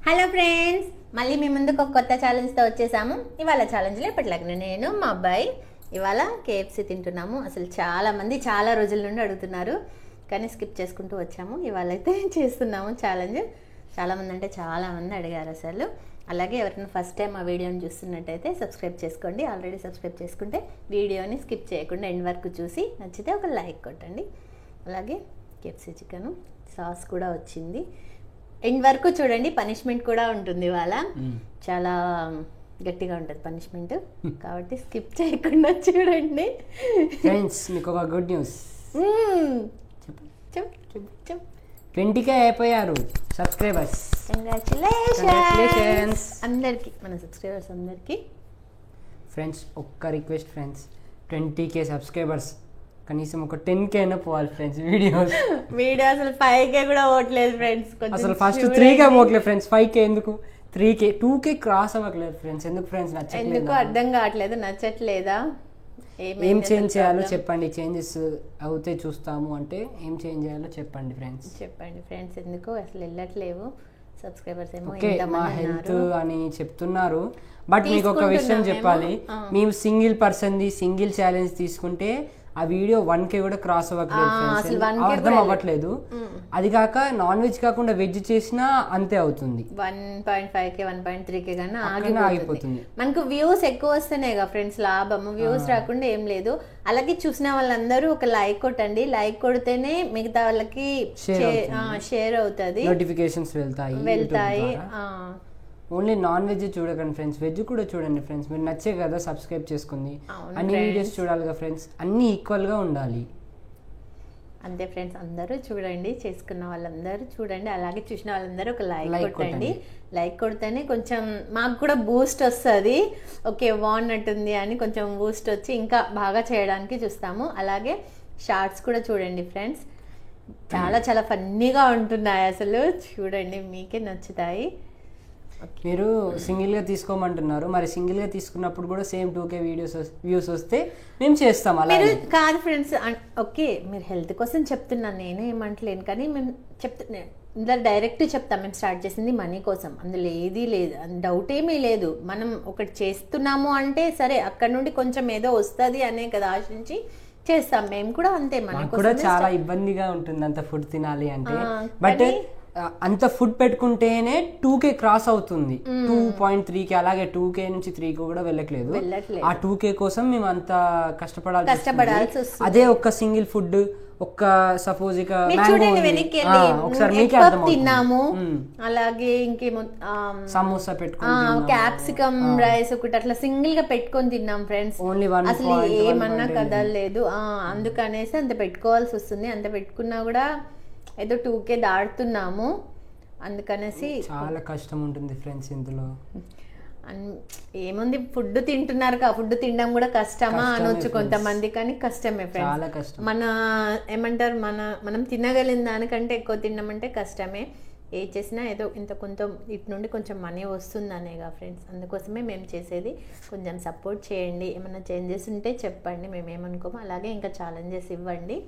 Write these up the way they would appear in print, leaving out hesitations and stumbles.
Hello friends, మళ్ళీ మీ ముందుకు ఒక కొత్త ఛాలెంజ్తో వచ్చేసాము. ఇవాళ ఛాలెంజ్లో ఇప్పటిలాగా నేను మా అబ్బాయి ఇవాళ కేఎఫ్సీ తింటున్నాము. అసలు చాలామంది చాలా రోజుల నుండి అడుగుతున్నారు, కానీ స్కిప్ చేసుకుంటూ వచ్చాము. ఇవాళ అయితే చేస్తున్నాము ఛాలెంజ్. చాలామంది అంటే చాలామంది అడిగారు అసలు. అలాగే ఎవరైనా ఫస్ట్ టైం ఆ వీడియోని చూస్తున్నట్టయితే సబ్స్క్రైబ్ చేసుకోండి. ఆల్రెడీ సబ్స్క్రైబ్ చేసుకుంటే వీడియోని స్కిప్ చేయకుండా ఎండ్ వరకు చూసి నచ్చితే ఒక లైక్ కొట్టండి. అలాగే కేఎఫ్సీ చికెన్ సాస్ కూడా వచ్చింది. ఎండ్ వరకు చూడండి, పనిష్మెంట్ కూడా ఉంటుంది ఇవాళ. చాలా గట్టిగా ఉంటుంది పనిష్మెంట్, కాబట్టి స్కిప్ చేయకుండా చూడండి. ఫ్రెండ్స్, మీకు ఒక గుడ్ న్యూస్. చెప్ 20K అయిపోయారు సబ్స్క్రైబర్స్. కంగ్రాచులేషన్స్ అందరికి, మన సబ్స్క్రైబర్స్ అందరికి. ఫ్రెండ్స్, ఒక్క రిక్వెస్ట్ ఫ్రెండ్స్, 20K సబ్స్క్రైబర్స్ కనీసం ఒక 10K అయినా పోవాలి ఫ్రెండ్స్. వీడియో అసలు 5K కూడా పోవట్లేదు ఫ్రెండ్స్. అసలు ఫస్ట్ 3K పోవట్లేదు ఫ్రెండ్స్. 5K ఎందుకు? 3K 2K క్రాస్ అవ్వట్లేదు ఫ్రెండ్స్. ఎందుకు ఫ్రెండ్స్? ఎందుకు అర్థం కావట్లేదు, నచ్చట్లేదా? ఏం చేంజ్ చేయాలో చెప్పండి. చేంజెస్ అవుతే చూస్తాము అంటే ఏం చేంజ్ చేయాలో చెప్పండి ఫ్రెండ్స్. ఎందుకు అసలు వెళ్ళట్లేవు సబ్స్క్రైబర్స్? ఏమో మా హెల్త్ అని చెప్తున్నారు. బట్ మీకు ఒక విషయం చెప్పాలి, మేము సింగిల్ పర్సన్ది సింగిల్ ఛాలెంజ్ తీసుకుంటే ఆ వీడియో 1K కూడా క్రాస్ అవ్వట్లేదు, అర్థం అవ్వట్లేదు. అది కాక నాన్ వెజ్ కాకుండా వెజ్ చేసినా అంతే అవుతుంది. 1.5K 1.3K కన్నా ఆగిపోతుంది. మనకు వ్యూస్ ఎక్కువ వస్తున్నాయి కదా ఫ్రెండ్స్, లాభము. వ్యూస్ రాకుండా ఏం లేదు. అలాగే చూసిన వాళ్ళందరూ ఒక లైక్ కొట్టండి. లైక్ కొడితేనే మిగతా వాళ్ళకి షేర్ అవుతుంది, నోటిఫికేషన్స్ వెళ్తాయి. ఓన్లీ నాన్ వెజ్ చూడకండి ఫ్రెండ్స్, వెజ్ కూడా చూడండి ఫ్రెండ్స్. మీరు నచ్చే కదా సబ్స్క్రైబ్ చేసుకుంది. అన్ని వీడియోస్ చూడాలి కదా ఫ్రెండ్స్, అన్ని ఈక్వల్గా ఉండాలి. అంతే ఫ్రెండ్స్, అందరూ చూడండి, చేసుకున్న వాళ్ళందరూ చూడండి. అలాగే చూసిన వాళ్ళందరూ ఒక లైక్ కొట్టండి. లైక్ కొడితేనే కొంచెం మాకు కూడా బూస్ట్ వస్తుంది. ఓకే, బాగున్నట్టుంది అని కొంచెం బూస్ట్ వచ్చి ఇంకా బాగా చేయడానికి చూస్తాము. అలాగే షార్ట్స్ కూడా చూడండి ఫ్రెండ్స్, చాలా చాలా ఫన్నీగా ఉంటున్నాయి. అసలు చూడండి, మీకే నచ్చుతాయి. మీరు సింగిల్గా తీసుకోమంటున్నారు, మరి సింగిల్గా తీసుకున్నప్పుడు కూడా సేమ్ 2K వ్యూస్ వస్తే మేము చేస్తాం. అలా కాదు ఫ్రెండ్స్, ఓకే మీరు హెల్త్ కోసం చెప్తున్నాను, నేను ఏమంటలేను. కానీ మేము ఇందులో డైరెక్ట్ చెప్తాం, మేము స్టార్ట్ చేసింది మనీ కోసం. అందులో ఏదీ లేదు, డౌట్ ఏమీ లేదు. మనం ఒకటి చేస్తున్నాము అంటే సరే, అక్కడ నుండి కొంచెం ఏదో వస్తుంది అనే కదా ఆశించి చేస్తాం. మేము కూడా అంతే, మనకు కూడా చాలా ఇబ్బందిగా ఉంటుంది అంత ఫుడ్ తినాలి అంటే. బట్ అంత ఫుడ్ పెట్టుకుంటేనే 2K క్రాస్ అవుతుంది. 2.3K, అలాగే 2K నుంచి 3K కూడా వెళ్ళట్లేదు. ఆ 2K కోసం మేము అంత కష్టపడాల్సి వస్తుంది. అదే ఒక్క సింగిల్ ఫుడ్, ఒక్క సపోజ్ ఇక ఒకసారి తిన్నాము, అలాగే ఇంకేమో సమోసా పెట్టుకుని క్యాప్సికమ్ రైస్ ఒకటి అట్లా సింగిల్ గా పెట్టుకొని తిన్నాం ఫ్రెండ్స్. అసలు ఏమన్నా కదలేదు, అందుకనేసి అంత పెట్టుకోవాల్సి వస్తుంది. అంత పెట్టుకున్నా కూడా ఏదో 2K దాడుతున్నాము, అందుకనేసి చాలా కష్టం ఉంటుంది ఫ్రెండ్స్. ఇందులో ఏముంది, ఫుడ్ తింటున్నారు కదా, ఫుడ్ తినడం కూడా కష్టమా అనొచ్చు కొంతమంది, కానీ కష్టమే ఫ్రెండ్స్. మన ఏమంటారు, మనం తినగలిగిన దానికంటే ఎక్కువ తిన్నామంటే కష్టమే. ఏ చేసినా ఏదో ఇంత కొంత ఇటు నుండి కొంచెం మనీ వస్తుందనేగా ఫ్రెండ్స్, అందుకోసమే మేము చేసేది. కొంచెం సపోర్ట్ చేయండి. ఏమైనా చేంజెస్ ఉంటే చెప్పండి, మేమేమనుకోము. అలాగే ఇంకా ఛాలెంజెస్ ఇవ్వండి.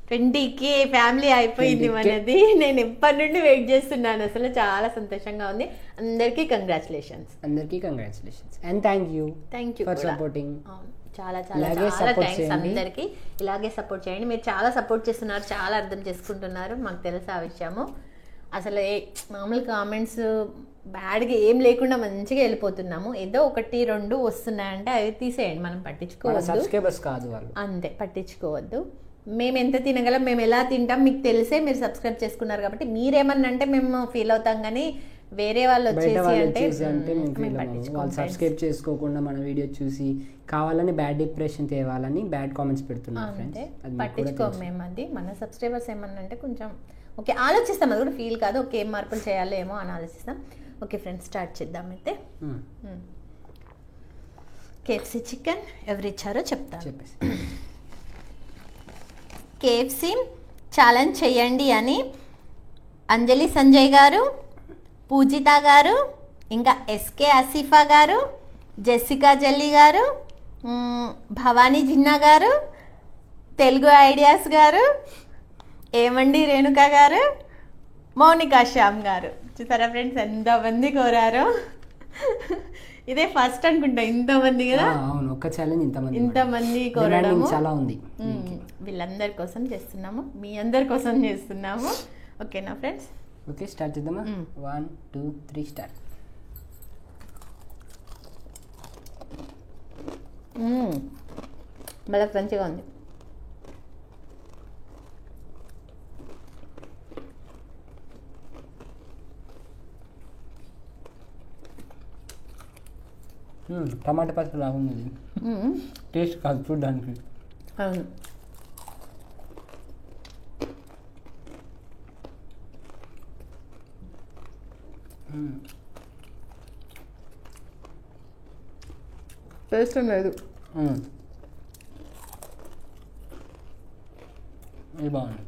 20K ఫ్యామిలీ అయిపోయింది మనది. నేను ఎప్పటి నుండి వెయిట్ చేస్తున్నాను, అసలు చాలా సంతోషంగా ఉంది. అందరికీ congratulations and thank you for supporting. చాలా చాలా చాలా థ్యాంక్స్ అందరికీ. ఇలాగే సపోర్ట్ చేయండి. మీరు చాలా సపోర్ట్ చేస్తున్నారు, చాలా అర్థం చేసుకుంటున్నారు, మాకు తెలుసు ఆ విషయము. అసలు మామూలు కామెంట్స్ బ్యాడ్గా ఏం లేకుండా మంచిగా వెళ్ళిపోతున్నాము. ఏదో 1-2 వస్తున్నాయంటే అవి తీసేయండి, మనం పట్టించుకోవద్దు. అంతే, పట్టించుకోవద్దు. మేము ఎంత తినగలం, మేము ఎలా తింటాం మీకు తెలిసే మీరు సబ్స్క్రైబ్ చేసుకున్నారు కాబట్టి మీరేమన్నా అంటే మేము ఫీల్ అవుతాం, కానీ వేరే వాళ్ళు వచ్చేసి అంటే వాళ్ళు సబ్స్క్రైబ్ చేసుకోకుండా మన వీడియో చూసి కావాలని బ్యాడ్ డిప్రెషన్ తేవాలని బ్యాడ్ కామెంట్స్ పెడుతున్నారు. పట్టించుకోము మేము. అది మన సబ్స్క్రైబర్స్ ఏమన్నా అంటే కొంచెం ఓకే ఆలోచిస్తాం, అది కూడా ఫీల్ కాదు. ఓకే, ఏం మార్పులు చేయాలో ఏమో అని ఆలోచిస్తాం. ఓకే ఫ్రెండ్స్, స్టార్ట్ చేద్దాం. అయితే కేఎఫ్సీ చికెన్ ఎవరు ఇచ్చారో చెప్తాను. కేఎఫ్సీ ఛాలెంజ్ చేయండి అని అంజలి సంజయ్ గారు, పూజిత గారు, ఇంకా ఎస్కే ఆసిఫా గారు, జెసికా జల్లి గారు, భవానీ జిన్నా గారు, తెలుగు ఐడియాస్ గారు, ఏమండి రేణుక గారు, మౌనికా శ్యామ్ గారు. చూసారా ఫ్రెండ్స్ ఎంతమంది కోరారో. ఇదే ఫస్ట్ అనుకుంటా ఇంతమంది కదా. అవును, ఒక్క ఛాలెంజ్ ఇంతమంది కోరడము చాలా ఉంది. వీళ్ళందరి కోసం చేస్తున్నాము, మీ అందరి కోసం చేస్తున్నాము. ఓకేనా ఫ్రెండ్స్? ఓకే, స్టార్ట్ చేద్దామా? 1 2 3 స్టార్ట్. మళ్ళీ క్రంచిగా ఉంది. టమాటా పచ్చడి లాగుంది. టేస్ట్ కాదు, చూడడానికి. అవును, టేస్ట్ లేదు. ఇది బాగుంది.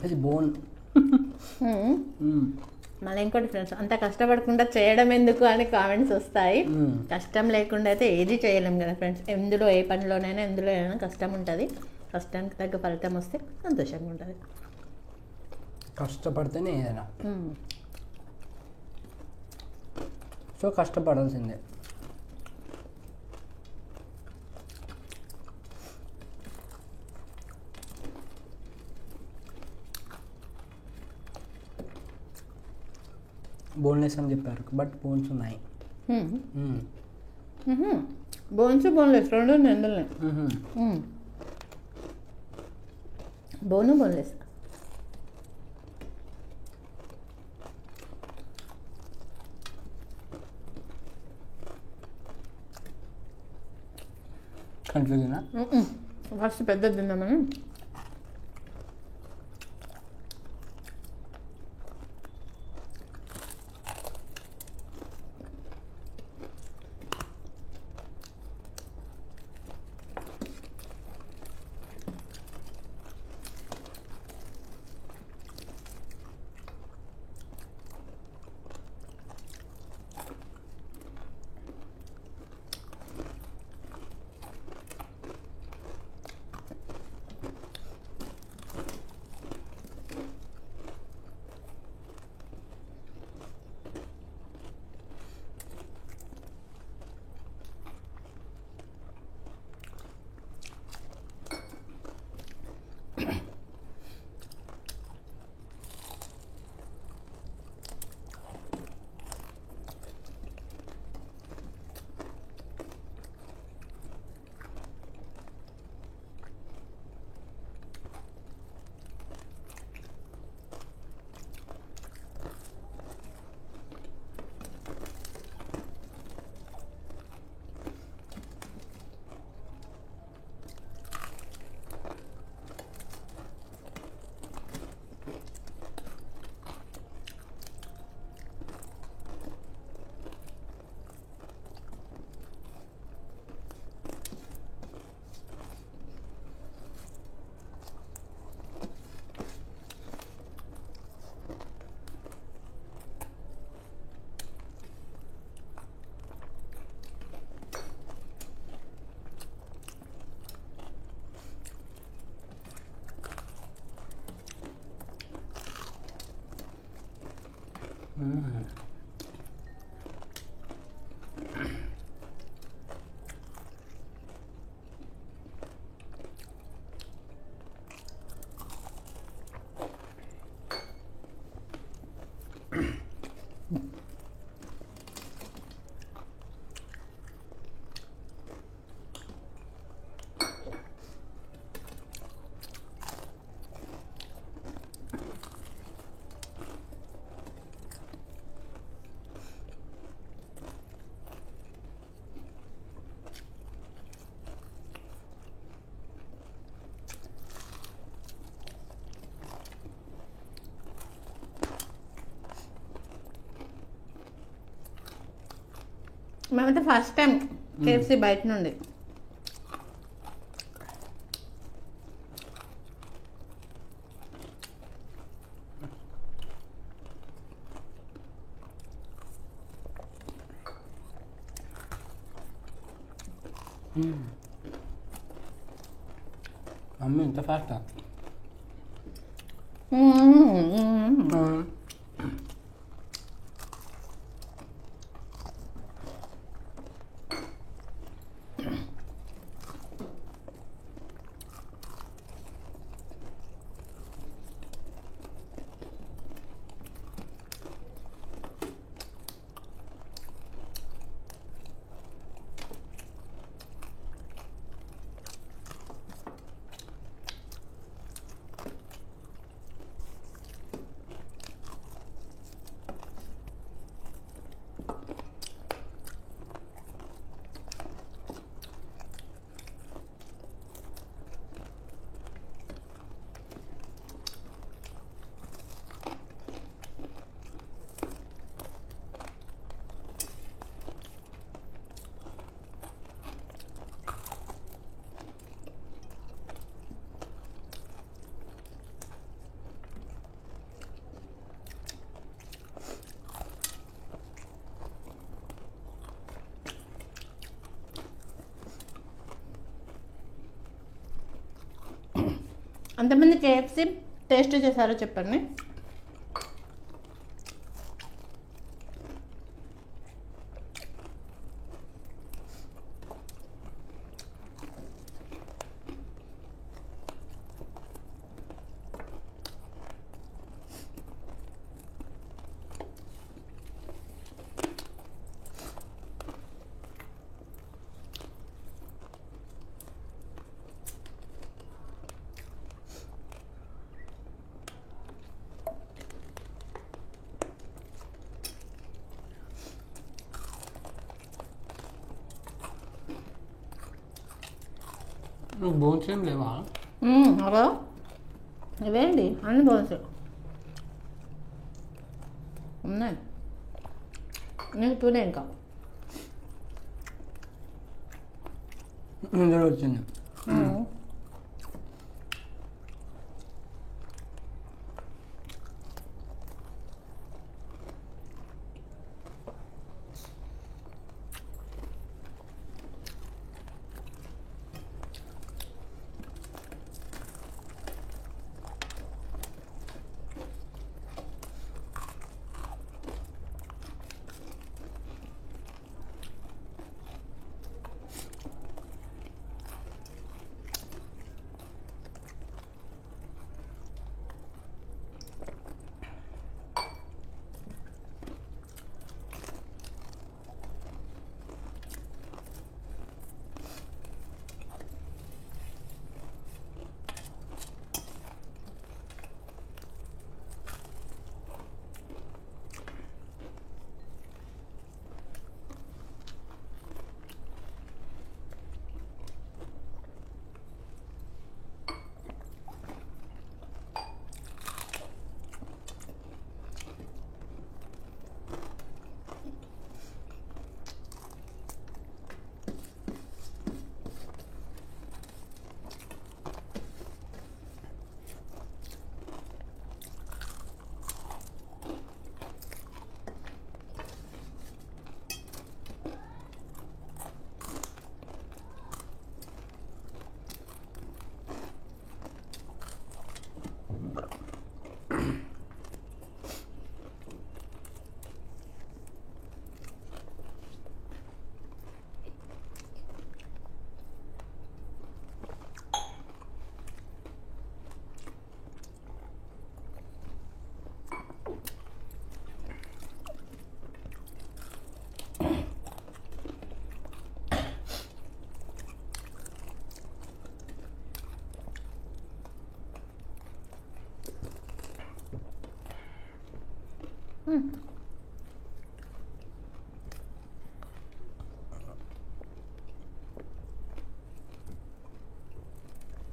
ఇది బోన్. మళ్ళీ ఇంకోటి ఫ్రెండ్స్, అంత కష్టపడకుండా చేయడం ఎందుకు అని కామెంట్స్ వస్తాయి. కష్టం లేకుండా అయితే ఏది చేయలేం కదా ఫ్రెండ్స్. ఎందులో ఏ పనిలోనైనా ఎందులో అయినా కష్టం ఉంటుంది. కష్టానికి తగ్గ ఫలితం వస్తే సంతోషంగా ఉంటుంది. కష్టపడితేనే ఏదైనా. సో కష్టపడాల్సిందే. బోన్లెస్ అని చెప్పారు, బట్ బోన్స్ ఉన్నాయి. బోన్స్ బోన్లెస్ రెండు ఎందులో బోను బోన్లెస్. కన్ఫ్యూజనా? ఫస్ట్ పెద్దది తిందామని. మేమైతే ఫస్ట్ టైం కేఎఫ్సి బయట నుండి. మమ్మీ ఇంత ఫాస్టా? అంతమంది కేఎఫ్సి టేస్ట్ చేశారో చెప్పండి. బోన్స్ ఏం లేవా? అలా ఇవేంటి అన్ని బోన్స్ ఉన్నాయి. నీకు తూనే ఇంకా ఇందులో వచ్చింది.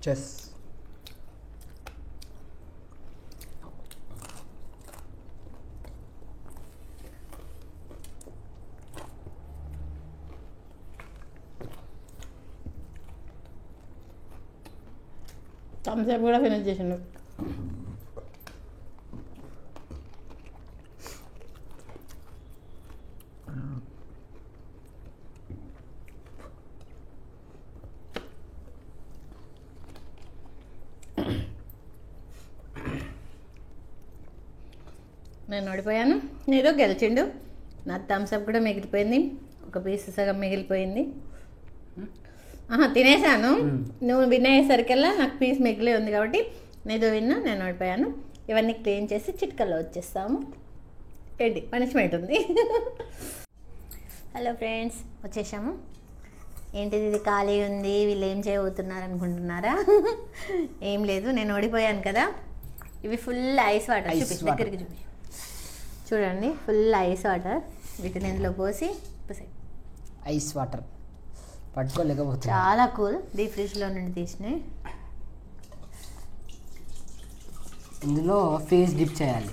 చెస్ థమ్స్అప్ కూడా ఫినిష్ చేసిండు. నేను ఓడిపోయాను, ఏదో గెలిచిండు. నా థమ్స్అప్ కూడా మిగిలిపోయింది, ఒక పీస్ సగం మిగిలిపోయింది. తినేసాను. నువ్వు విన్ అయ్యేసరికల్లా నాకు పీస్ మిగిలి ఉంది కాబట్టి నీతో విన్నా, నేను ఓడిపోయాను. ఇవన్నీ క్లీన్ చేసి చిట్కల్లో వచ్చేస్తాము. ఏంటి పనిష్మెంట్ ఉంది. హలో ఫ్రెండ్స్, వచ్చేసాము. ఏంటిది ఇది ఖాళీ ఉంది, వీళ్ళు ఏం చేయబోతున్నారు అనుకుంటున్నారా? ఏం లేదు, నేను ఓడిపోయాను కదా. ఇవి ఫుల్ ఐస్ వాటర్, చూపి దగ్గరికి చూపి. చూడండి, ఫుల్ ఐస్ వాటర్. వీటిని ఇందులో పోసి ఐస్ వాటర్ పట్టుకోలేకపోతే చాలా కూల్. డీప్ ఫ్రిడ్జ్లో నుండి తీసినాయి. ఇందులో ఫేస్ డిప్ చేయాలి.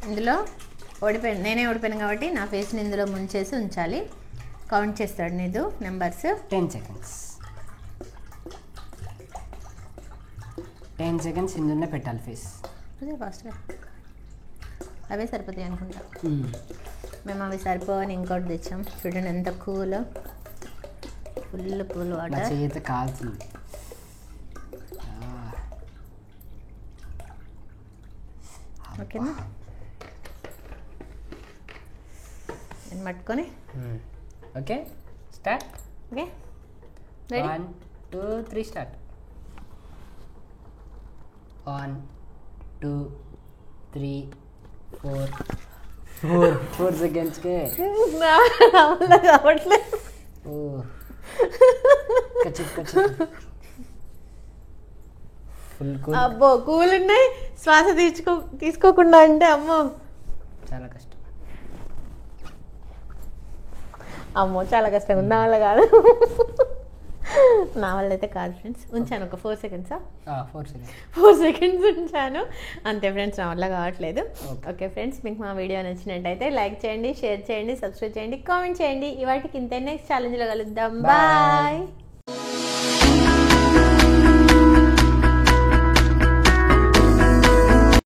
ఇందులో నేనే ఓడిపోయాను కాబట్టి నా ఫేస్ని ఇందులో ముంచేసి ఉంచాలి. కౌంట్ చేస్తాడు నీదు నెంబర్స్. 10 seconds. 10 seconds ఇందులోనే పెట్టాలి ఫేస్. అదే ఫాస్ట్గా, అవే సరిపోతాయి అనుకుంటా. మేము అవి సరిపోవని ఇంకోటి తెచ్చాం. చూడండి ఎంత కూల్, ఫుల్ కూల్ వాటర్. చేత కాల్చింది. ఓకేనా, నేను పట్టుకొని. Okay, start. Okay, 1 2 3 start. 1 2 3 4 సెకండ్స్కే కావట్లేదు. Full cool. అబ్బో కూల్ ఉన్నాయి. శ్వాస తీసుకోకుండా అంటే అమ్మో చాలా కష్టం. అమ్మో చాలా కష్టం ఉంది. నా వల్ల కాదు, నా వల్ల అయితే కాదు ఫ్రెండ్స్. ఉంచాను ఒక 4 seconds. 4 seconds ఉంచాను అంతే ఫ్రెండ్స్, నా వల్ల కావట్లేదు. ఓకే ఫ్రెండ్స్, మీకు మా వీడియో నచ్చినట్టయితే లైక్ చేయండి, షేర్ చేయండి, సబ్స్క్రైబ్ చేయండి, కామెంట్ చేయండి. ఇవాటికి ఇంతే. నెక్స్ట్ ఛాలెంజ్లో కలుద్దాం. బాయ్.